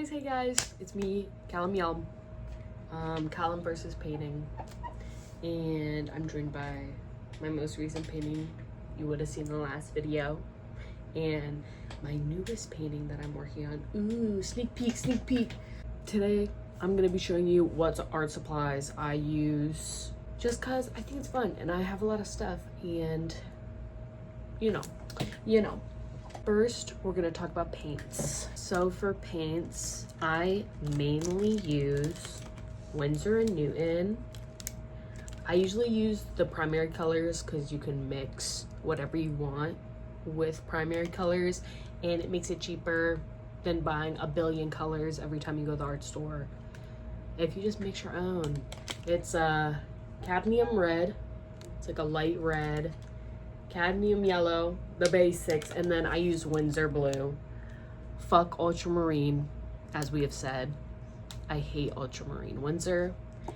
Hey guys, it's me, Callum Yelm, Callum versus painting, and I'm joined by my most recent painting you would have seen in the last video, and my newest painting that I'm working on. Ooh, sneak peek. Today, I'm gonna be showing you what art supplies I use just cause I think it's fun and I have a lot of stuff and you know. First, we're gonna talk about paints. So for paints, I mainly use Winsor & Newton. I usually use the primary colors because you can mix whatever you want with primary colors and it makes it cheaper than buying a billion colors every time you go to the art store. If you just mix your own. It's cadmium red, it's like a light red, cadmium yellow, the basics, and then I use Winsor blue. Fuck ultramarine, as we have said. I hate ultramarine. Winsor,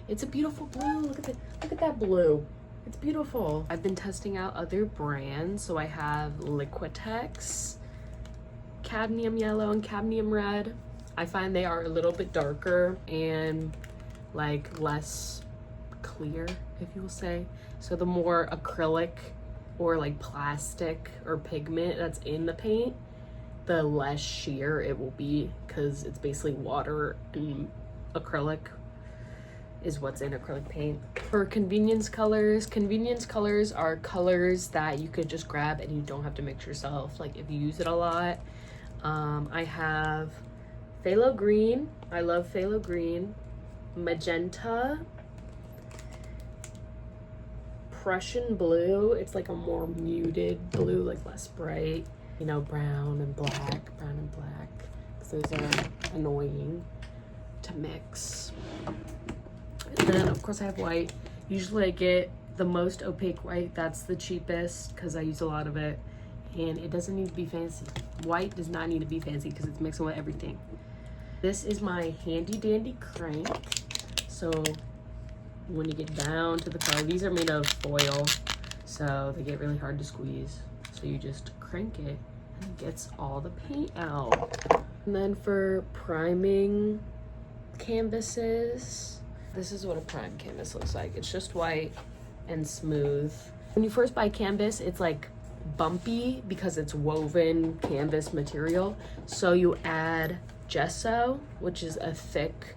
it's a beautiful blue. Look at that blue. It's beautiful. I've been testing out other brands, so I have Liquitex, cadmium yellow, and cadmium red. I find they are a little bit darker and like less clear, if you will say. So the more acrylic or like plastic or pigment that's in the paint, the less sheer it will be because it's basically water and acrylic is what's in acrylic paint. For convenience colors are colors that you could just grab and you don't have to mix yourself, like if you use it a lot. I have phthalo green. I love phthalo green, magenta, Prussian blue. It's like a more muted blue, like less bright. You know, brown and black, because those are annoying to mix. And then of course I have white. Usually I get the most opaque white. That's the cheapest because I use a lot of it and it doesn't need to be fancy. White does not need to be fancy because it's mixing with everything. This is my handy dandy crank. So when you get down to the color, these are made of foil, so they get really hard to squeeze. So you just crank it and it gets all the paint out. And then for priming canvases, this is what a prime canvas looks like. It's just white and smooth. When you first buy canvas, it's like bumpy because it's woven canvas material. So you add gesso, which is a thick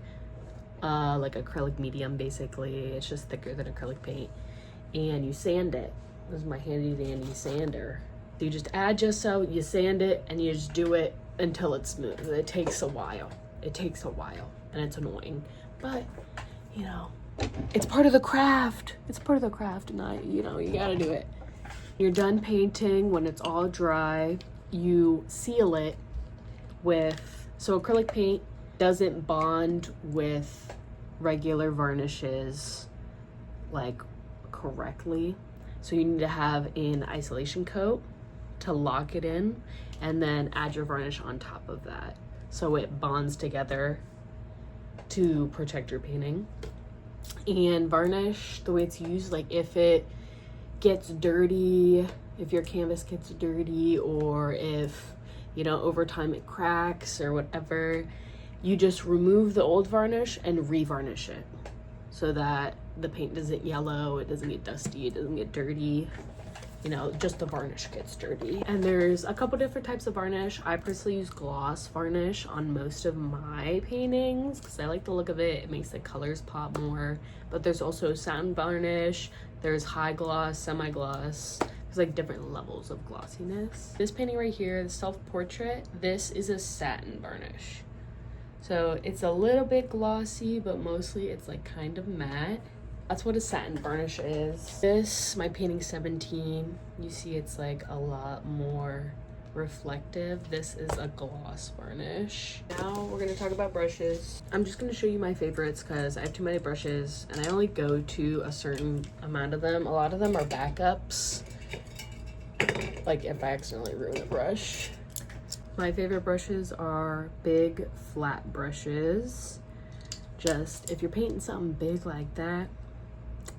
like acrylic medium. Basically it's just thicker than acrylic paint, and you sand it. This is my handy dandy sander. So you just add gesso, you sand it, and you just do it until it's smooth. It takes a while and it's annoying, but you know, it's part of the craft. And you gotta do it. You're done painting. When it's all dry, you seal it with, so acrylic paint doesn't bond with regular varnishes like correctly, so you need to have an isolation coat to lock it in and then add your varnish on top of that so it bonds together to protect your painting. And varnish, the way it's used, like if it gets dirty, if your canvas gets dirty, or if over time it cracks or whatever, you just remove the old varnish and re-varnish it so that the paint doesn't yellow, it doesn't get dusty, it doesn't get dirty. Just the varnish gets dirty. And there's a couple different types of varnish. I personally use gloss varnish on most of my paintings because I like the look of it. It makes the colors pop more. But there's also satin varnish, there's high gloss, semi-gloss. There's like different levels of glossiness. This painting right here, the self-portrait, this is a satin varnish. So it's a little bit glossy, but mostly it's like kind of matte. That's what a satin varnish is. This, my painting 17, you see it's like a lot more reflective. This is a gloss varnish. Now we're gonna talk about brushes. I'm just gonna show you my favorites because I have too many brushes and I only go to a certain amount of them. A lot of them are backups, like if I accidentally ruin a brush. My favorite brushes are big flat brushes. Just if you're painting something big like that,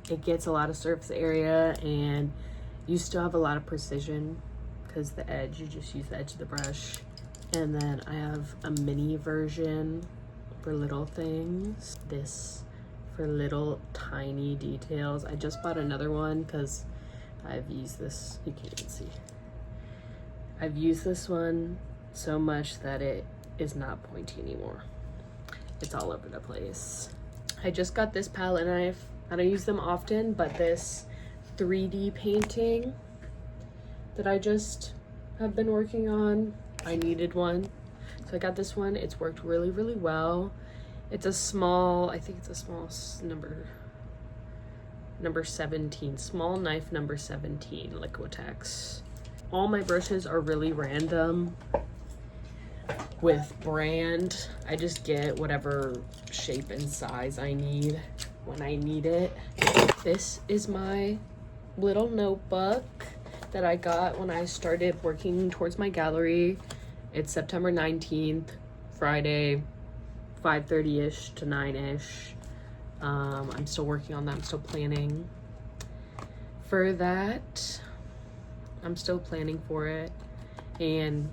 it gets a lot of surface area and you still have a lot of precision because the edge, you just use the edge of the brush And then I have a mini version for little things. This for little tiny details. I just bought another one because I've used this, you can't even see. I've used this one so much that it is not pointy anymore. It's all over the place. I just got this palette knife. I don't use them often, but this 3D painting that I just have been working on, I needed one. So I got this one. It's worked really, really well. It's a small, I think it's a small number 17, small knife number 17, Liquitex. All my brushes are really random with brand. I just get whatever shape and size I need when I need it. This is my little notebook that I got when I started working towards my gallery. It's September 19th, Friday, 5:30-ish to 9-ish. I'm still working on that. I'm still planning for that. I'm still planning for it and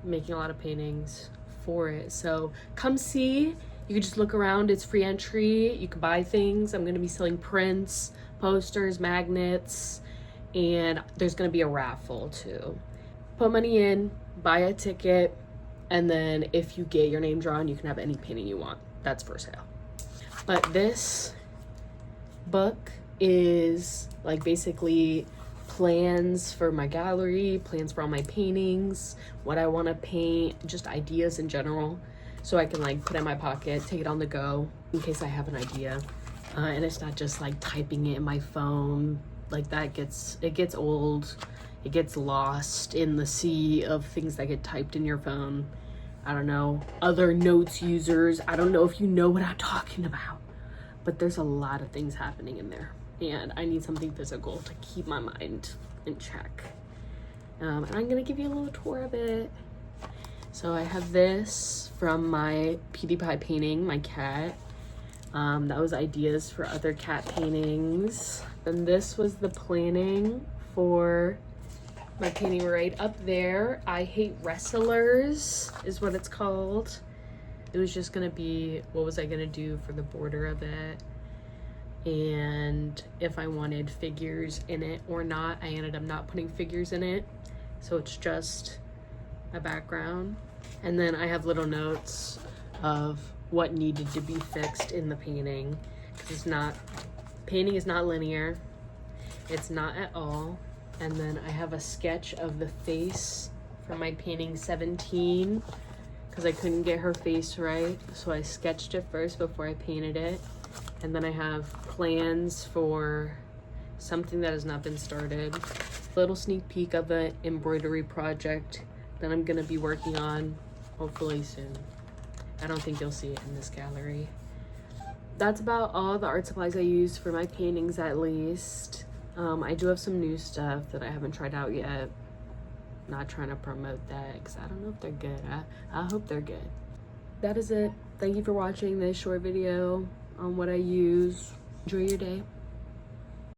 making a lot of paintings for it. So come see. You can just look around. It's free entry. You can buy things. I'm going to be selling prints, posters, magnets, and there's going to be a raffle too. Put money in, buy a ticket, and then if you get your name drawn, you can have any painting you want. That's for sale. But this book is like basically plans for my gallery, plans for all my paintings, what I want to paint, just ideas in general, so I can like put it in my pocket, take it on the go in case I have an idea. And it's not just like typing it in my phone. Like that it gets old. It gets lost in the sea of things that get typed in your phone. I don't know, other notes users. I don't know if you know what I'm talking about, but there's a lot of things happening in there. And I need something physical to keep my mind in check. And I'm gonna give you a little tour of it. So I have this from my PewDiePie painting, my cat. That was ideas for other cat paintings. And this was the planning for my painting right up there. I Hate Wrestlers is what it's called. It was just gonna be, what was I gonna do for the border of it? And if I wanted figures in it or not. I ended up not putting figures in it. So it's just a background. And then I have little notes of what needed to be fixed in the painting. Because painting is not linear. It's not at all. And then I have a sketch of the face from my painting 17 because I couldn't get her face right. So I sketched it first before I painted it. And then I have plans for something that has not been started. A little sneak peek of an embroidery project that I'm gonna be working on hopefully soon. I don't think you'll see it in this gallery. That's about all the art supplies I use for my paintings, at least. I do have some new stuff that I haven't tried out yet. Not trying to promote that because I don't know if they're good. I hope they're good. That is it. Thank you for watching this short video on what I use. Enjoy your day.